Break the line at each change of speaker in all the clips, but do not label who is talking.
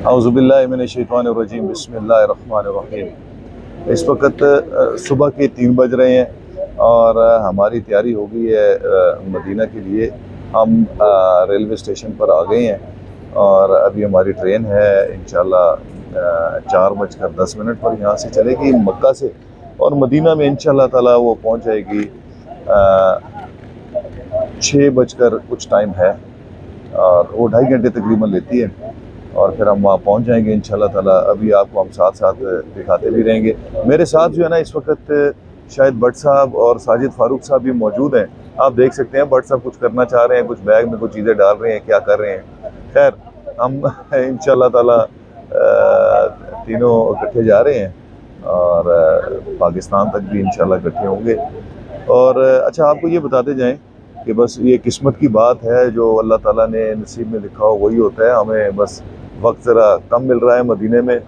औज़ुबिल्लाहि मिनश्शैतानिर्रजीम बिस्मिल्लाहिर्रहमानिर्रहीम। इस वक्त सुबह के 3 बज रहे हैं और हमारी तैयारी हो गई है मदीना के लिए। हम रेलवे स्टेशन पर आ गए हैं और अभी हमारी ट्रेन है इंशाल्लाह 4:10 पर यहाँ से चलेगी मक्का से, और मदीना में इंशाल्लाह ताला वो पहुँच जाएगी 6 बजकर कुछ टाइम है और वो 2.5 घंटे तकरीबन लेती है और फिर हम वहाँ पहुँच जाएंगे इंशाल्लाह ताला। अभी आपको हम साथ साथ दिखाते भी रहेंगे। मेरे साथ जो है ना इस वक्त शायद भट्ट साहब और साजिद फारूक साहब भी मौजूद हैं। आप देख सकते हैं भट्ट साहब कुछ करना चाह रहे हैं, कुछ बैग में कुछ चीज़ें डाल रहे हैं, क्या कर रहे हैं। खैर हम इंशाल्लाह ताला तीनों इकट्ठे जा रहे हैं और पाकिस्तान तक भी इंशाल्लाह इकट्ठे होंगे। और अच्छा आपको ये बताते जाएं कि बस ये किस्मत की बात है, जो अल्लाह ताला ने नसीब में लिखा हो वही होता है। हमें बस वक्त ज़रा कम मिल रहा है मदीने में।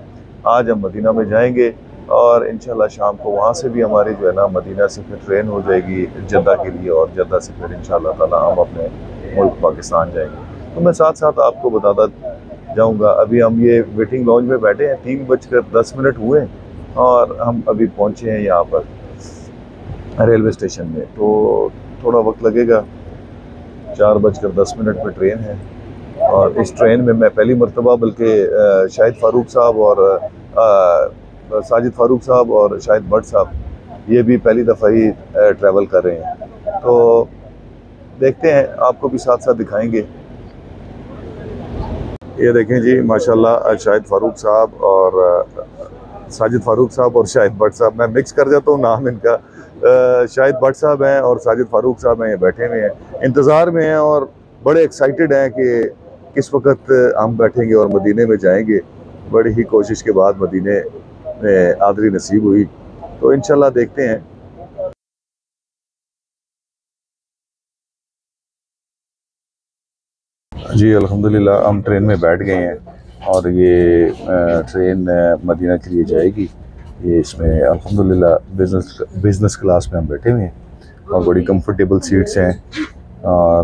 आज हम मदीना में जाएंगे और इंशाल्लाह शाम को वहाँ से भी हमारी जो है ना मदीना से फिर ट्रेन हो जाएगी जद्दा के लिए, और जद्दा से फिर इंशाल्लाह ताला हम अपने मुल्क पाकिस्तान जाएंगे। तो मैं साथ साथ आपको बताता जाऊँगा। अभी हम ये वेटिंग लॉन्ज में बैठे हैं, 3:10 हुए और हम अभी पहुँचे हैं यहाँ पर रेलवे स्टेशन में। तो थोड़ा वक्त लगेगा, 4:10 पर ट्रेन है और इस ट्रेन में मैं पहली मरतबा, बल्कि शाहिद फारूक साहब और साजिद फारूक साहब और शाहिद भट्ट साहब ये भी पहली दफ़ा ही ट्रैवल कर रहे हैं। तो देखते हैं, आपको भी साथ साथ दिखाएंगे। ये देखें जी माशाल्लाह शाहिद फारूक साहब और साजिद फारूक साहब और शाहिद भट्ट साहब, मैं मिक्स कर जाता हूँ नाम इनका। शाहिद भट्ट साहब हैं और साजिद फारूक साहब हैं, ये बैठे हुए हैं, इंतज़ार में हैं और बड़े एक्साइटेड हैं कि किस वक्त हम बैठेंगे और मदीने में जाएंगे। बड़ी ही कोशिश के बाद मदीने में आदरी नसीब हुई, तो इंशाल्लाह देखते हैं। जी अल्हम्दुलिल्लाह हम ट्रेन में बैठ गए हैं और ये ट्रेन मदीना के लिए जाएगी। ये इसमें अल्हम्दुलिल्लाह बिज़नेस क्लास में हम बैठे हुए हैं और बड़ी कंफर्टेबल सीट्स हैं। और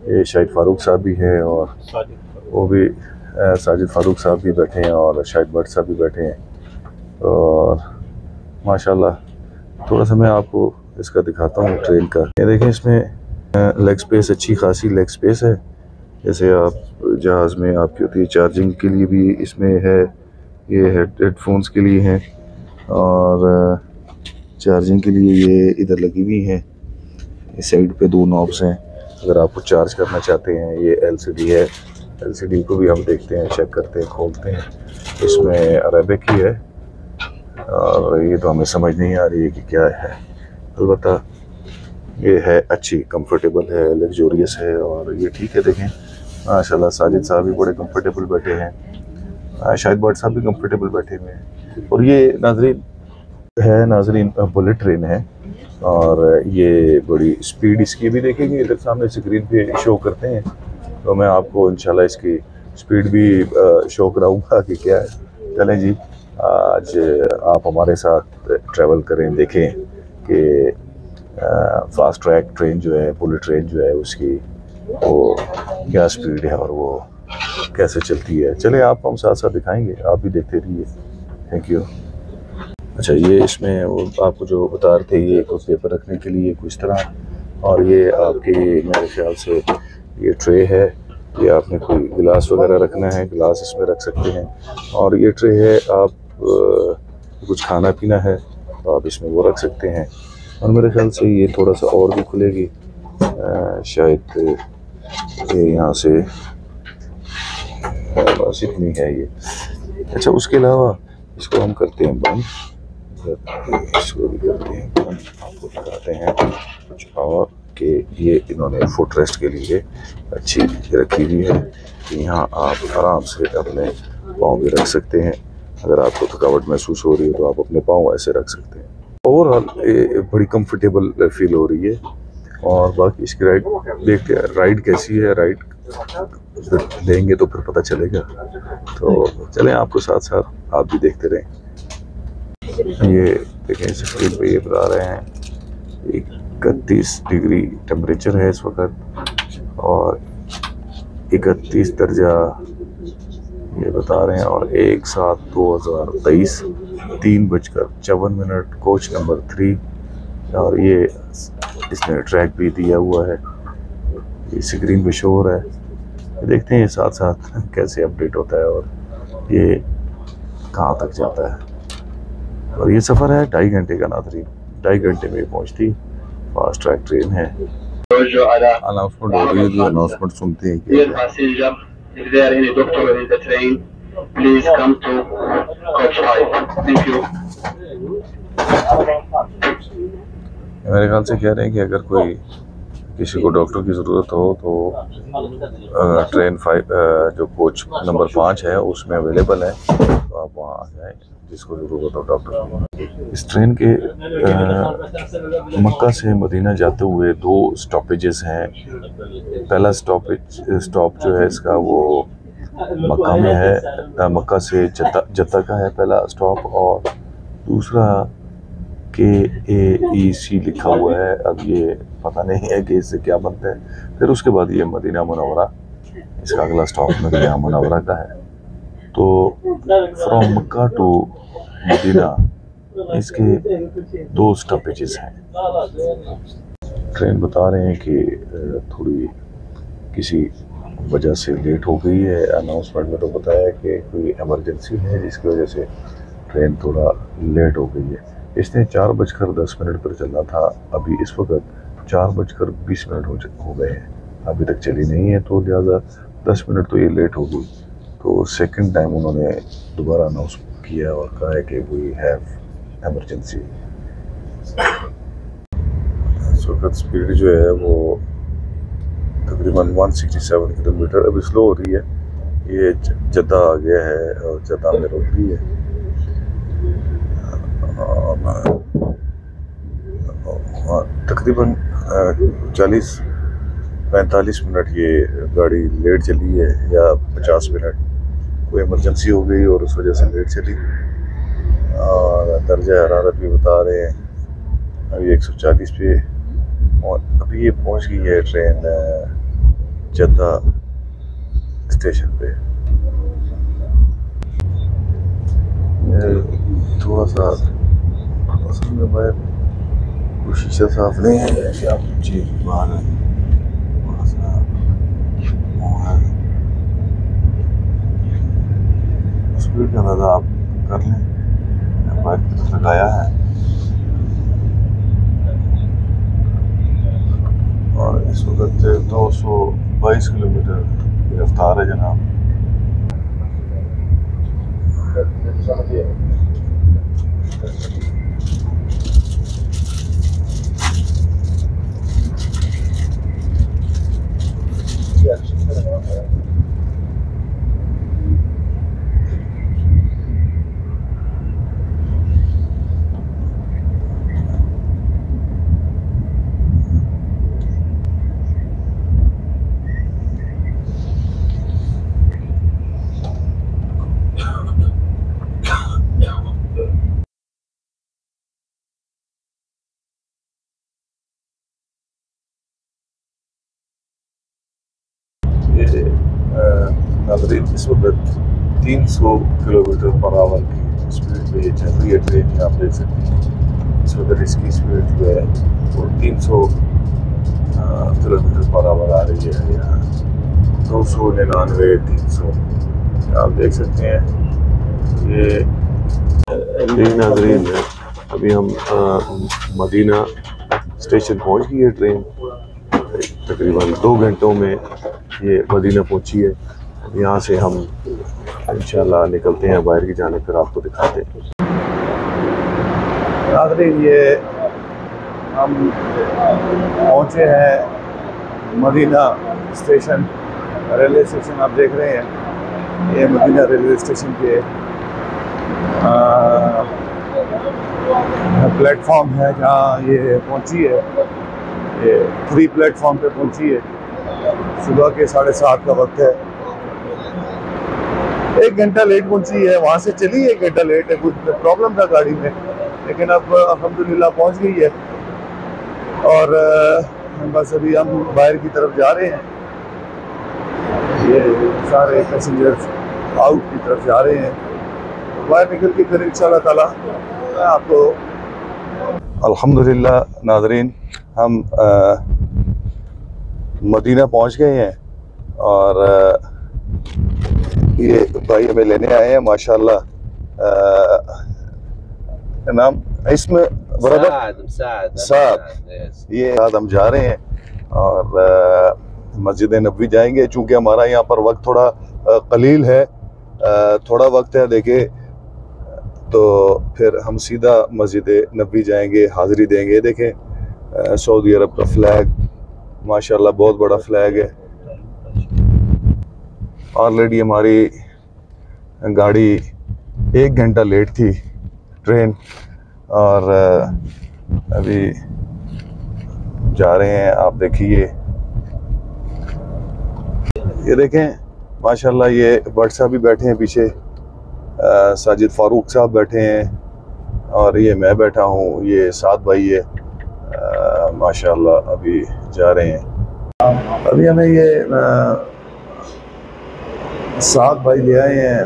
ये शाहिद फारूक साहब भी है और वो भी साजिद फारूक साहब भी बैठे हैं और शाहिद भट्ट साहब भी बैठे हैं। और माशाल्लाह थोड़ा सा मैं आपको इसका दिखाता हूँ ट्रेन का। ये देखें इसमें लेग स्पेस, अच्छी खासी लेग स्पेस है। जैसे आप जहाज़ में आपकी होती है, चार्जिंग के लिए भी इसमें है, ये हेडफोन्स के लिए है और चार्जिंग के लिए ये इधर लगी हुई है। इस साइड पे 2 नॉब्स हैं, अगर आपको चार्ज करना चाहते हैं। ये LCD है, LCD को भी हम देखते हैं, चेक करते हैं, खोलते हैं। इसमें अरेबिक ही है और ये तो हमें समझ नहीं आ रही है कि क्या है। अलबत्ता ये है अच्छी, कंफर्टेबल है, लग्जोरियस है और ये ठीक है। देखें माशाल्लाह साजिद साहब भी बड़े कंफर्टेबल बैठे हैं, शाहिद भट्ट साहब भी कंफर्टेबल बैठे हुए हैं। और ये नाजरीन बुलेट ट्रेन है और ये बड़ी स्पीड इसकी भी देखेंगे, इधर सामने स्क्रीन पे शो करते हैं, तो मैं आपको इंशाल्लाह इसकी स्पीड भी शो कराऊंगा कि क्या है। चलें जी, आज आप हमारे साथ ट्रैवल करें, देखें कि फास्ट ट्रैक ट्रेन जो है, बुलेट ट्रेन जो है, उसकी वो क्या स्पीड है और वो कैसे चलती है। चलें आप हम साथ साथ दिखाएंगे, आप भी देखते रहिए। Thank you. अच्छा, ये इसमें वो आपको जो बता रहे थे, ये कुछ पेपर रखने के लिए कुछ तरह, और ये आपकी मेरे ख्याल से ये ट्रे है, ये आपने कोई गिलास वगैरह रखना है, गिलास इसमें रख सकते हैं। और ये ट्रे है, आप कुछ खाना पीना है तो आप इसमें वो रख सकते हैं। और मेरे ख्याल से ये थोड़ा सा और भी खुलेगी, शायद ये यहाँ से, बस इतनी है ये। अच्छा, उसके अलावा इसको हम करते हैं बंद, इसको भी करते हैं बंद, आपको दिखाते हैं कुछ और कि ये इन्होंने फुट रेस्ट के लिए अच्छी रखी हुई है कि यहाँ आप आराम से अपने पाँव भी रख सकते हैं। अगर आपको थकावट महसूस हो रही है तो आप अपने पाँव ऐसे रख सकते हैं। ओवरऑल बड़ी कंफर्टेबल फील हो रही है। और बाकी इसकी राइड देखते हैं, राइड कैसी है, राइड देंगे तो फिर पता चलेगा। तो चलें आपको साथ साथ आप भी देखते रहें। ये देखें स्क्रीन पे ये बता रहे हैं 31 डिग्री टेम्परेचर है इस वक्त और 31 दर्जा ये बता रहे हैं। और 1/7/2023 3:54 कोच नंबर 3। और ये इसने ट्रैक भी दिया हुआ है, ये स्क्रीन पे शो हो रहा है। देखते हैं ये साथ साथ कैसे अपडेट होता है और ये कहाँ तक जाता है। और ये सफ़र है 2.5 घंटे का नाज़रीन, 2.5 घंटे में पहुँचती फास्ट ट्रैक ट्रेन है। अनाउंसमेंट हो रही है, जो अनाउंसमेंट सुनते हैं कि
If there are any doctor in the train, please come to coach 5. Thank you.
मेरे ख्याल से कह रहे हैं कि अगर कोई किसी को डॉक्टर की ज़रूरत हो तो ट्रेन 5 जो कोच नंबर 5 है उसमें अवेलेबल है, तो आप वहाँ आ जाएँ जिसको ज़रूरत हो डॉक्टर की। इस ट्रेन के मक्का से मदीना जाते हुए 2 स्टॉपेजेस हैं। पहला स्टॉप जो है इसका वो मक्का में है, मक्का से जद्दा का है पहला स्टॉप, और दूसरा KAEC लिखा हुआ है। अब ये पता नहीं है कि इससे क्या बनता है। फिर उसके बाद ये मदीना मुनव्वरा, इसका अगला स्टॉप मदीना मुनव्वरा का है। तो फ्रॉम मक्का टू मदीना इसके 2 स्टॉपेजेस हैं। ट्रेन बता रहे हैं कि थोड़ी किसी वजह से लेट हो गई है। अनाउंसमेंट में तो बताया कि कोई इमरजेंसी है जिसकी वजह से ट्रेन थोड़ा लेट हो गई है। इसने 4:10 पर चलना था, अभी इस वक्त 4:20 हो गए हैं, अभी तक चली नहीं है, तो लिहाजा 10 मिनट तो ये लेट हो गई। तो सेकंड टाइम उन्होंने दोबारा अनाउंस किया और कहा है कि वी हैव इमरजेंसी। इस वक्त स्पीड जो है वो तकरीबन 167 किलोमीटर, अभी स्लो हो रही है। ये जद्दा आ गया है और जद्दा में रुक रही है। तकरीबन 40-45 मिनट ये गाड़ी लेट चली है, या 50 मिनट। कोई इमरजेंसी हो गई और उस वजह से लेट चली। और दर्जा हरारत भी बता रहे हैं अभी 140 पे, और अभी ये पहुंच गई है ट्रेन जद्दा स्टेशन पे। थोड़ा सा बाहर शीशा साफ नहीं है, आप जी बाहर थोड़ा सा स्पीड का अंदाजा आप कर लें। बाइक की तरफ लगाया है और इस वक्त 222 किलोमीटर की रफ्तार है जनाब। नाज़रीन इस वक्त 300 किलोमीटर पर आवर की स्पीड पे चल रही है ट्रेन, आप देख सकते हैं। इस वक्त इसकी स्पीड जो है वो 300 किलोमीटर पर आवर आ रही है, या 299 300 आप देख सकते हैं। ये नाज़रीन अभी हम मदीना स्टेशन पहुंच गई है ट्रेन। तकरीबन 2 घंटों में ये मदीना पहुंची है। यहाँ से हम इंशाल्लाह निकलते हैं बाहर की जाने, फिर आपको दिखाते हैं। नाज़रीन ये हम पहुँचे हैं मदीना स्टेशन, रेलवे स्टेशन आप देख रहे हैं। ये मदीना रेलवे स्टेशन के प्लेटफॉर्म है जहाँ ये पहुँची है। ये 3 प्लेटफॉर्म पे पहुँची है। सुबह के 7:30 का वक्त है। 1 घंटा लेट पहुँची है, वहाँ से चली 1 घंटा लेट है, कुछ प्रॉब्लम था गाड़ी में, लेकिन अब अल्हम्दुलिल्लाह पहुँच गई है। और बस अभी हम बाहर की तरफ जा रहे हैं। ये सारे पैसेंजर्स आउट की तरफ जा रहे हैं। तो बाहर निकल के फिर इंशाल्लाह ताला मैं आपको अल्हम्दुलिल्लाह नाज़रीन हम मदीना पहुंच गए हैं और ये भाई हमें लेने आए हैं माशाल्लाह। नाम इसमें बराबर साद ये साथ हम जा रहे हैं और मस्जिद नबवी जाएंगे। चूंकि हमारा यहाँ पर वक्त थोड़ा कलील है, थोड़ा वक्त है देखे, तो फिर हम सीधा मस्जिद नबवी जाएंगे, हाज़िरी देंगे। देखें सऊदी अरब का फ्लैग माशाल्लाह बहुत बड़ा फ्लैग है। ऑलरेडी हमारी गाड़ी 1 घंटा लेट थी ट्रेन, और अभी जा रहे हैं। आप देखिए ये देखें माशाल्लाह, ये भट्ट साहब भी बैठे हैं पीछे, साजिद फारूक साहब बैठे हैं और ये मैं बैठा हूँ, ये साथ भाई है माशाल्लाह। अभी जा रहे हैं। अभी हमें ये साथ भाई ले आए हैं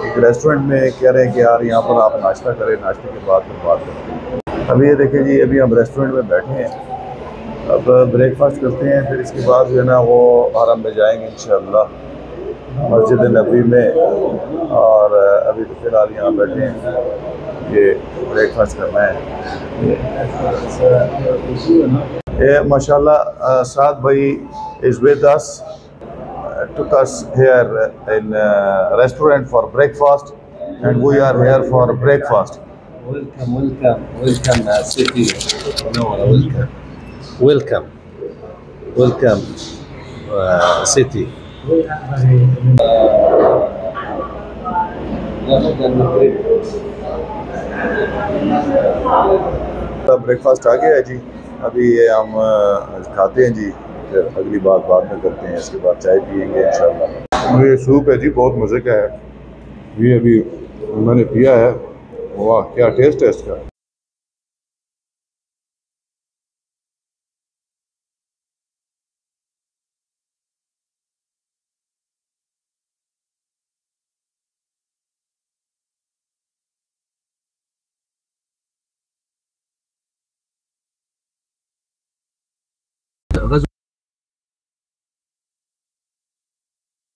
एक रेस्टोरेंट में। कह रहे हैं कि यार यहाँ पर आप नाश्ता करें, नाश्ते के बाद फिर बात करते हैं। अभी ये देखें जी, अभी हम रेस्टोरेंट में बैठे हैं, अब ब्रेकफास्ट करते हैं, फिर इसके बाद जो है ना वो हरम में जाएंगे इंशाअल्लाह, मस्जिद नबवी में। और अभी तो फिलहाल यहाँ बैठे हैं, ये ब्रेकफास्ट करना है। ये माशाल्लाह साथ भाई is with us, took us here in restaurant for breakfast, and we are here for breakfast.
Welcome, welcome, welcome, city. No, welcome, welcome, welcome, city.
Breakfast आ गया है जी, अभी ये हम खाते हैं जी, फिर अगली बात बाद में करते हैं। इसके बाद चाय पियेंगे इंशाल्लाह। ये सूप है जी, बहुत मज़े का है, ये अभी मैंने पिया है, वाह क्या टेस्ट है इसका।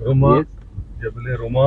रुमा, जबल रुमा।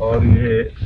और ये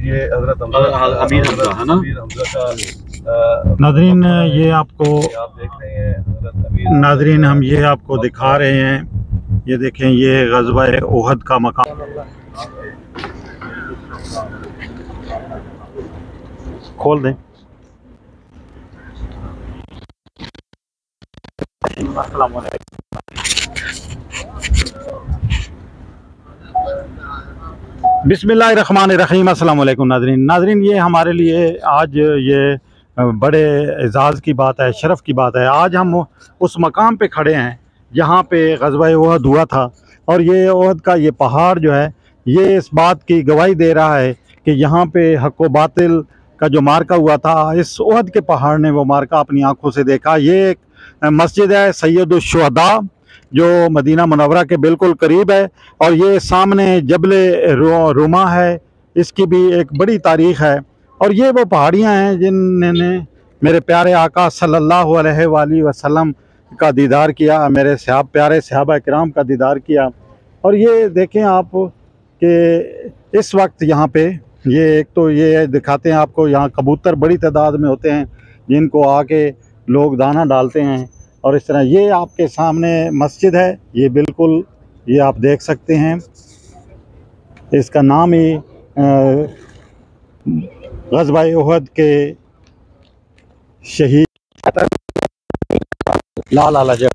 ये हजरत
अमीर हमजा है ना।
हमजा का
नादरीन ये आपको
आप देख रहे हैं हजरत अमीर
नादरीन हम ये आपको दिखा रहे हैं, ये देखें ये ग़ज़वा उहद का मकाम। खोल दें। बिस्मिल्लाहिर्रहमानिर्रहीम। अस्सलाम वालेकुम नादरीन, ये हमारे लिए आज ये बड़े एजाज़ की बात है, शरफ़ की बात है। आज हम उस मकाम पे खड़े हैं जहाँ पे ग़ज़वा उहद हुआ था, और ये उहद का ये पहाड़ जो है ये इस बात की गवाही दे रहा है कि यहाँ पे हक़ व बातिल का जो मार्का हुआ था, इस उहद के पहाड़ ने वो मार्का अपनी आँखों से देखा। ये एक मस्जिद है सैयद शुहदा जो मदीना मुनव्वरा के बिल्कुल करीब है, और ये सामने जबल रुमा है, इसकी भी एक बड़ी तारीख़ है। और ये वो पहाड़ियाँ हैं जिन्होंने मेरे प्यारे आका सल्लल्लाहु अलैहि वसल्लम का दीदार किया, मेरे प्यारे सहाबा किराम का दीदार किया। और ये देखें आप कि इस वक्त यहाँ पे ये एक तो ये दिखाते हैं आपको, यहाँ कबूतर बड़ी तादाद में होते हैं जिनको आके लोग दाना डालते हैं। और इस तरह ये आपके सामने मस्जिद है, ये बिल्कुल ये आप देख सकते हैं, इसका नाम ही ग़ज़वा उहद के शहीद लाला जब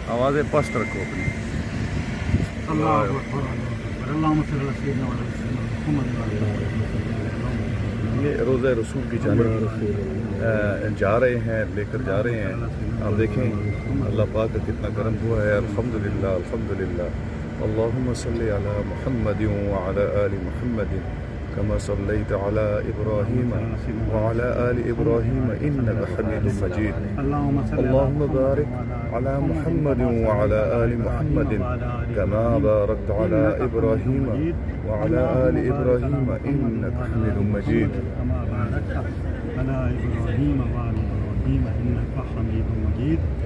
आवाज़ें पस्त रखो अपनी। ये रोज़ा रसूल की जानिब जा रहे हैं, लेकर जा रहे हैं। आप देखें अल्लाह पाक का कितना करम हुआ है। अल्हम्दुलिल्लाह अल्हम्दुलिल्लाह। अल्लाहुम्मा सल्ली अला मुहम्मदिन व अला आलि मुहम्मदिन कमा सल्लैत अला इब्राहीम व अला आलि इब्राहीम इन्नका हमीदुम मजीद। अल्लाहुम्मा बारिक अला मुहम्मदिन व अला आलि मुहम्मदिन कमा बारकत अला इब्राहीम व अला आलि इब्राहीम इन्नका हमीदुम मजीद।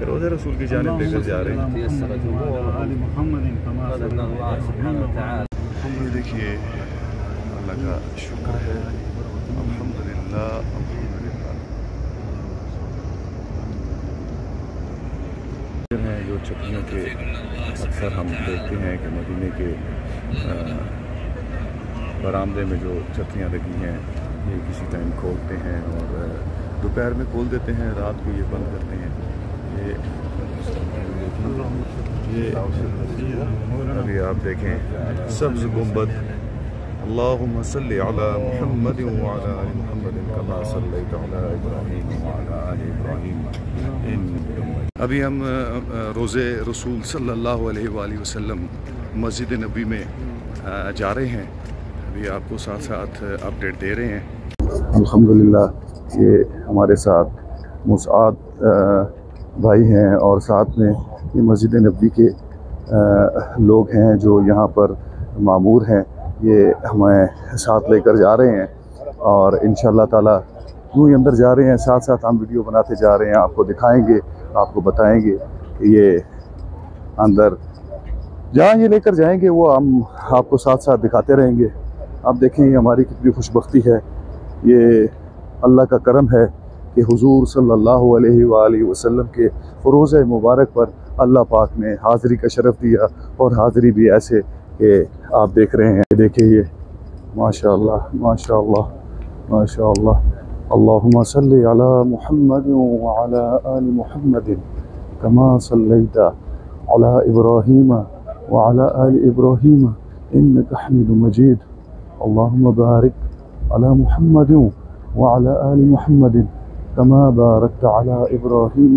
रोज़े रसूल की जानिब लेकर जा रहे हैं। ये देखिए अल्लाह का शुक्र है। अल्हम्दुलिल्लाह अल्हम्दुलिल्लाह। हैं जो छतरियों के अक्सर हम देखते हैं कि मदीने के बरामदे में जो छतरियाँ लगी हैं ये किसी टाइम खोलते हैं और दोपहर में खोल देते हैं, रात को ये बंद करते हैं। ये अभी आप देखें सब्ज़ गुंबद। अल्लाहुम्मा सल्ली अला मुहम्मदिन व अला आलि मुहम्मदिन कमा सल्लैत अला इब्राहीम व अला आलि इब्राहीम। अभी हम रोज़े रसूल सल्लल्लाहु अलैहि वसल्लम मस्जिद नबी में जा रहे हैं। अभी आपको साथ साथ अपडेट दे रहे हैं। अल्हम्दुलिल्लाह ये हमारे साथ मुसआद भाई हैं और साथ में ये मस्जिद नबी के लोग हैं जो यहाँ पर मामूर हैं। ये हमें साथ लेकर जा रहे हैं और इंशाअल्लाह ताला यूँ ही अंदर जा रहे हैं, साथ साथ हम वीडियो बनाते जा रहे हैं, आपको दिखाएंगे, आपको बताएंगे कि ये अंदर जहाँ ये लेकर जाएंगे वो हम आपको साथ साथ दिखाते रहेंगे। आप देखें ये हमारी कितनी खुशबख्ती है, ये अल्लाह का करम है कि हुजूर सल्लल्लाहु अलैहि वसल्लम के रोज़े मुबारक पर अल्लाह पाक ने हाज़री का शरफ़ दिया और हाज़री भी ऐसे कि आप देख रहे हैं। देखिए ये माशाअल्लाह माशाअल्लाह माशाअल्लाह। अल्लाहुम्मा सल्ली अला मुहम्मदिन व अला आलि मुहम्मदिन कमा सल्लैता अला इब्राहीम व अला आलि इब्राहीम इन्नका हमीदुम मजीद। अल्लाहुम्मा बारिक अला मुहम्मदिन व अला आलि मुहम्मदिन कमा बारकत अला इब्राहीम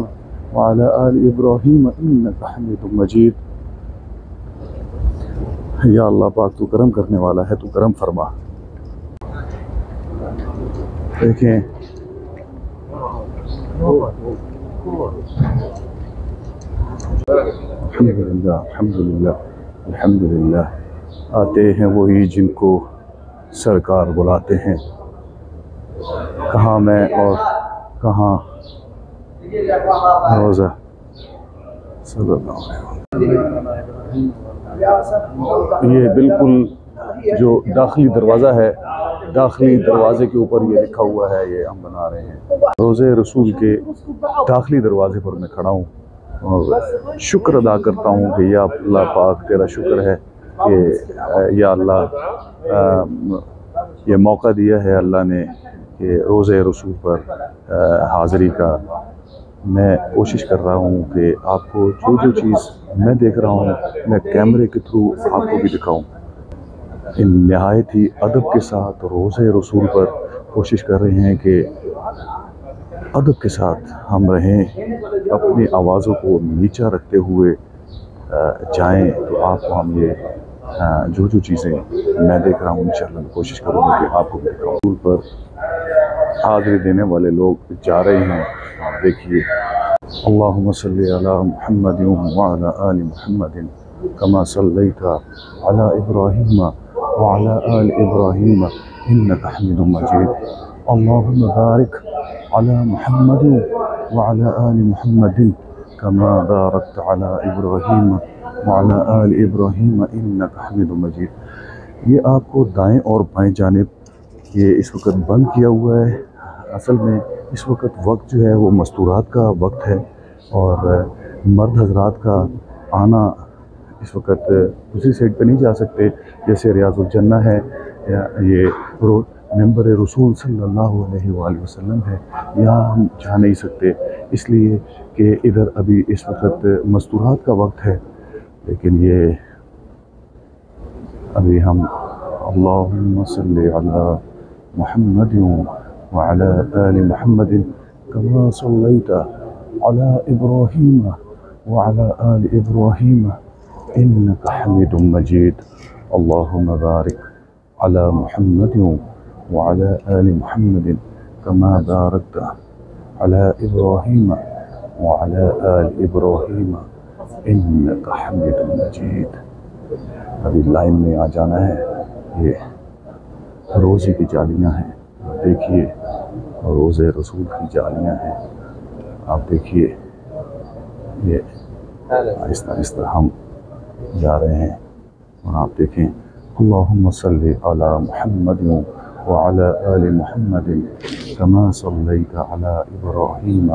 व अला आलि इब्राहीम इन्नका हमीदुम मजीद। या अल्लाह पाक तू करम करने वाला है, तू करम फरमा। देखें अल्हम्दुलिल्लाह अल्हम्दुलिल्लाह अल्हम्दुलिल्लाह। आते हैं वही जिनको सरकार बुलाते हैं। कहाँ मैं और कहाँ रोज़ा सल्लल्लाहु अलैहि वसल्लम। ये बिल्कुल जो दाखिली दरवाज़ा है, दाखिली दरवाज़े के ऊपर ये लिखा हुआ है, ये हम बना रहे हैं। रोज़े रसूल के दाखिली दरवाज़े पर मैं खड़ा हूँ और शुक्र अदा करता हूँ कि या अल्लाह पाक तेरा शुक्र है कि या अल्लाह ये मौका दिया है अल्लाह ने कि रोज़े रसूल पर हाज़री का। मैं कोशिश कर रहा हूँ कि आपको जो जो चीज़ मैं देख रहा हूँ मैं कैमरे के थ्रू आपको भी दिखाऊँ। इन नहायत ही अदब के साथ रोज़े रसूल पर कोशिश कर रहे हैं कि अदब के साथ हम रहें, अपनी आवाज़ों को नीचा रखते हुए जाएं। तो आपको हम ये जो जो चीज़ें मैं देख रहा हूँ इंशाअल्लाह कोशिश करूँगा कि आपको भी दिखाऊँ। रसूल पर हाज़री देने वाले लोग जा रहे हैं। देखिए अल्लाहुम्मा सल्ली अला मुहम्मदिन व अला आलि मुहम्मदिन कमा सल्लैता अला इब्राहीम व अला आलि इब्राहीम इन्नका हमीदुम मजीद। अल्लाहुम्मा बारिक अला मुहम्मदिन व अला आलि मुहम्मदिन कमा बारकत अला इब्राहीम व अला आलि इब्राहीम इन्नका हमीदुम मजीद। ये आपको दाएं और बाएं जानिब ये इस वक्त बंद किया हुआ है। असल में इस वक्त वक्त जो है वो मस्तूरात का वक्त है और मर्द हजरात का आना इस वक्त दूसरी साइड पे नहीं जा सकते। जैसे रियाजुल जन्ना है या ये मेंबर रसूल सल्लल्लाहु अलैहि वसल्लम है, यहाँ हम जा नहीं सकते इसलिए कि इधर अभी इस वक्त मस्तूरात का वक्त है। लेकिन ये अभी हम अल्लाहुम्मा सल्ली अला मुहम्मदिन व अला आलि मुहम्मदिन कमा सल्लैता अला इब्राहीम व अला आलि इब्राहीम इन्नका हमीदुम मजीद। अल्लाहुम्मा बारिक अला मुहम्मदिन व अला आलि मुहम्मदिन कमा बारकता अला इब्राहीम व अला आलि इब्राहीम इन्नका हमीदुम मजीद। अभी लाइन में आ जाना है। ये रोज़े की जालियाँ हैं, देखिए रोज़े रसूल की जालियाँ हैं। आप देखिए ये आहिस्ता आहिस्ता हम जा रहे हैं और आप देखें अल्लाहुम्मा सल्ली अला मुहम्मदिन व अला आलि मुहम्मदिन कमा सल्लैता अला इब्राहीम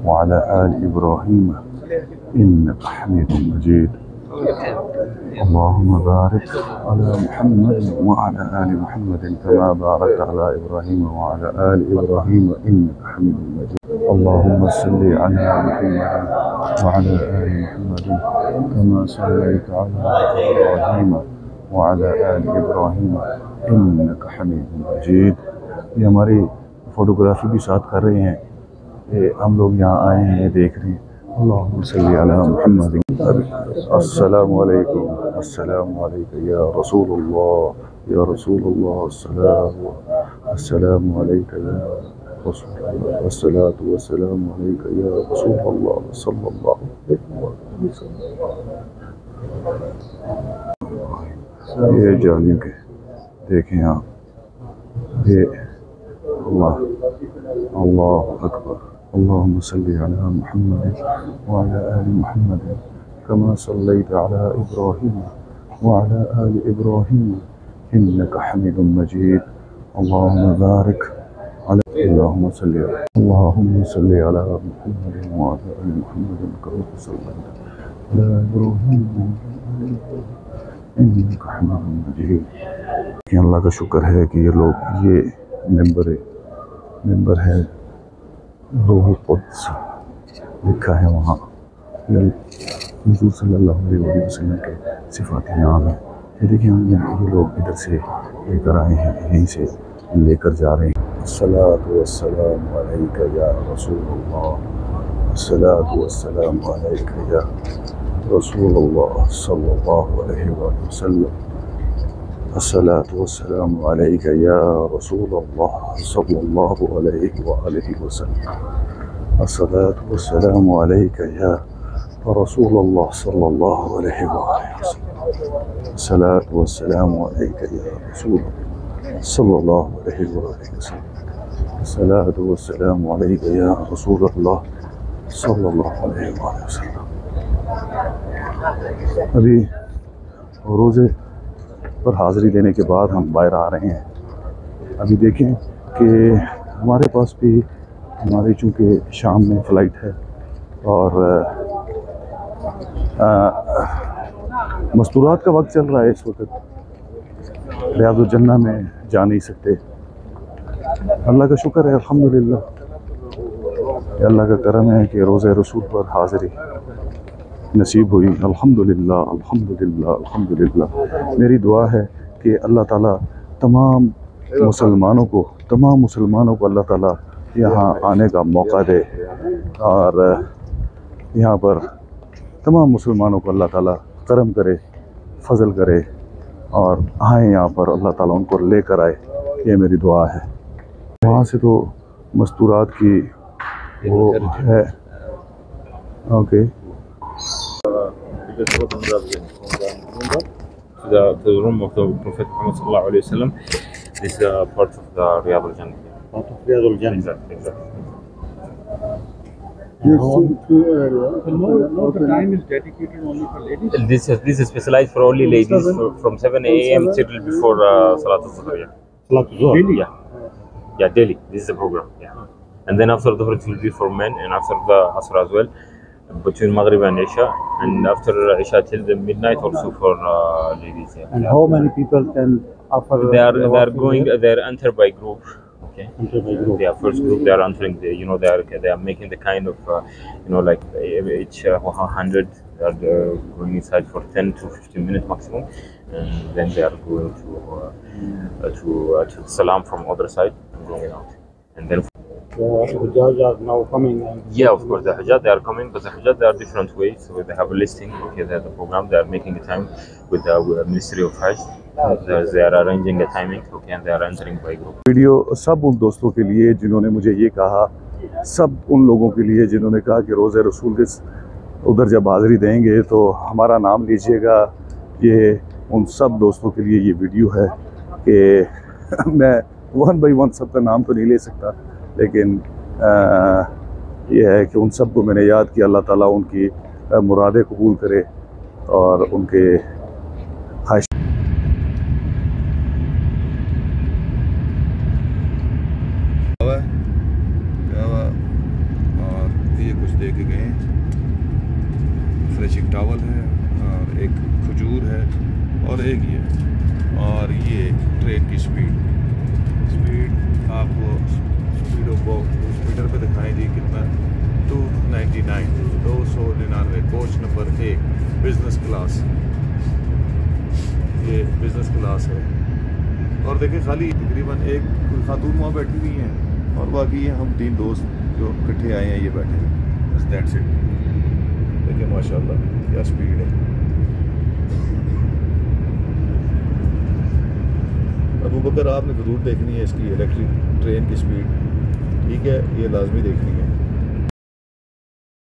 व अला आलि इब्राहीम इन्नका हमीदुम मजीद। अल्लाहुम्मा बारिक अला मुहम्मद व अला आलि मुहम्मद कमा बारकता अला इब्राहीम व अला आलि इब्राहीम इन्नका हमीदुम मजीद। अल्लाहुम्मा सल्ली अला मुहम्मद व अला आलि मुहम्मद कमा सल्लैता अला इब्राहीम व अला आलि इब्राहीम इन्नका हमीदुम मजीद। ये हमारी फोटोग्राफी भी साथ कर रहे हैं। ये हम लोग यहाँ आए हैं, ये देख रहे हैं। अल्लाहुम्मा सल्ली अला मुहम्मद। अस्सलामु अलैकुम, अस्सलामु अलैका या रसूलुल्लाह, या रसूलुल्लाह, अस्सलामु अलैका या रसूलुल्लाह, अस्सलातु वस्सलामु अलैका या रसूलुल्लाह सल्लल्लाहु अलैहि वसल्लम। ये जालियों के देखें आप, ये अल्लाह अकबर। अल्लाहुम्मा सल्ली अला मुहम्मद व अला आलि मुहम्मद कमा सल्लैता अला इब्राहीम व अला आलि इब्राहीम इन्नका हमीदुम मजीद। अल्लाहुम्मा बारिक अला अल्लाहुम्मा सल्ली अला मुहम्मद व अला आलि मुहम्मद कमा सल्लैता अला इब्राहीम इन्नका हमीदुम मजीद। अल्लाह का शुक्र है कि ये लोग, ये मेंबर है रूहुल कुद्स लिखा है वहाँ। हुज़ूर सल्लल्लाहु अलैहि वसल्लम के सिफ़ाती नाम है। ये देखिए हम ये लोग इधर से लेकर आए हैं, यहीं से लेकर जा रहे हैं। अस्सलातु वस्सलामु अलैका या रसूलुल्लाह, अस्सलातु वस्सलामु अलैका या रसूलुल्लाह सल्लल्लाहु अलैहि वसल्लम, अस्सलातु वस्सलामु अलैका या रसूलल्लाह सल्लल्लाहु अलैहि वसल्लम, अस्सलातु वस्सलामु अलैका या रसूलल्लाह सल्लल्लाहु अलैहि वसल्लम, अस्सलातु वस्सलामु अलैका या रसूलल्लाह सल्लल्लाहु अलैहि वसल्लम, अस्सलातु वस्सलामु अलैका या रसूलल्लाह सल्लल्लाहु अलैहि वसल्लम। अभी रोज़े पर हाज़िरी देने के बाद हम बाहर आ रहे हैं। अभी देखें कि हमारे पास भी, हमारी चूँकि शाम में फ़्लाइट है और मस्तूरात का वक्त चल रहा है इस वक्त, रियाज़ुल जन्नह में जा नहीं सकते। अल्लाह का शुक्र है, अल्हम्दुलिल्लाह, अल्लाह का करम है कि रोज़े रसूल पर हाज़िरी नसीब हुई। अल्हम्दुलिल्लाह, अल्हम्दुलिल्लाह, अल्हम्दुलिल्लाह। मेरी दुआ है कि अल्लाह ताला तमाम मुसलमानों को अल्लाह ताला यहाँ आने का मौका दे और यहाँ पर तमाम मुसलमानों को अल्लाह ताला करम करे, फजल करे और आए यहाँ पर, अल्लाह ताला उनको लेकर आए। ये मेरी दुआ है। वहाँ से तो मस्तूरात की वो है। Okay,
the room of the Prophet Muhammad sallallahu alaihi wasallam. This is part of the Riyadh al-Jannah.
Part of Riyadh al-Jannah.
Exactly.
The time is dedicated only for ladies.
This is specialized for only ladies from 7 a.m. till before Salat al-Zuhr. Yeah.
Salat al-Zuhr.
Yeah, daily. This is the program. Yeah. And then after the Dhuhr it will be for men, and after the Asr as well. between Maghrib and Isha, and after Isha till the midnight also for ladies. Yeah.
And how many people can offer?
They are going. They are entered by group. Okay. They are first group. They are entering. They are making the kind of like each 100. They are going inside for 10 to 15 minutes maximum, and then they are going to Salam from other side and going out, and then.
The Hujjaj are now coming.
Yeah, of course, the Hujjaj, they are coming, but the Hujjaj, they are different ways. So they have a listing, okay, they have the program, they are making a time with the Ministry of Hajj. They are arranging a timing, okay, and they are entering by group.
Video सब उन दोस्तों के लिए जिन्होंने मुझे ये कहा, सब उन लोगों के लिए जिन्होंने कहा कि रोज़े रसूल के उधर जब हाज़िरी देंगे तो हमारा नाम लीजिएगा। ये उन सब दोस्तों के लिए ये वीडियो है कि मैं 1 by 1 सबका नाम तो नहीं ले सकता, लेकिन ये है कि उन सबको मैंने याद किया। अल्लाह ताला उनकी मुरादें कबूल करे और उनके ख्वाहिश। और ये कुछ दे के गए, फ्रेशिंग टावल है और एक खजूर है और एक ये, और ये ट्रेन की स्पीड आपको स्पीडर पे दिखाई दी कितना 299 कोच नंबर 1 बिजनेस क्लास। ये बिजनेस क्लास है और देखिए खाली तकरीबन एक कोई खातून वहाँ बैठी हुई हैं और बाकी ये हम 3 दोस्त जो इकट्ठे आए हैं ये बैठे हैं, बस दैट्स इट। देखिए माशाल्लाह क्या स्पीड है। अबू बकर आपने ज़रूर देखनी है इसकी इलेक्ट्रिक ट्रेन की स्पीड, ठीक है, ये लाजमी देखनी है।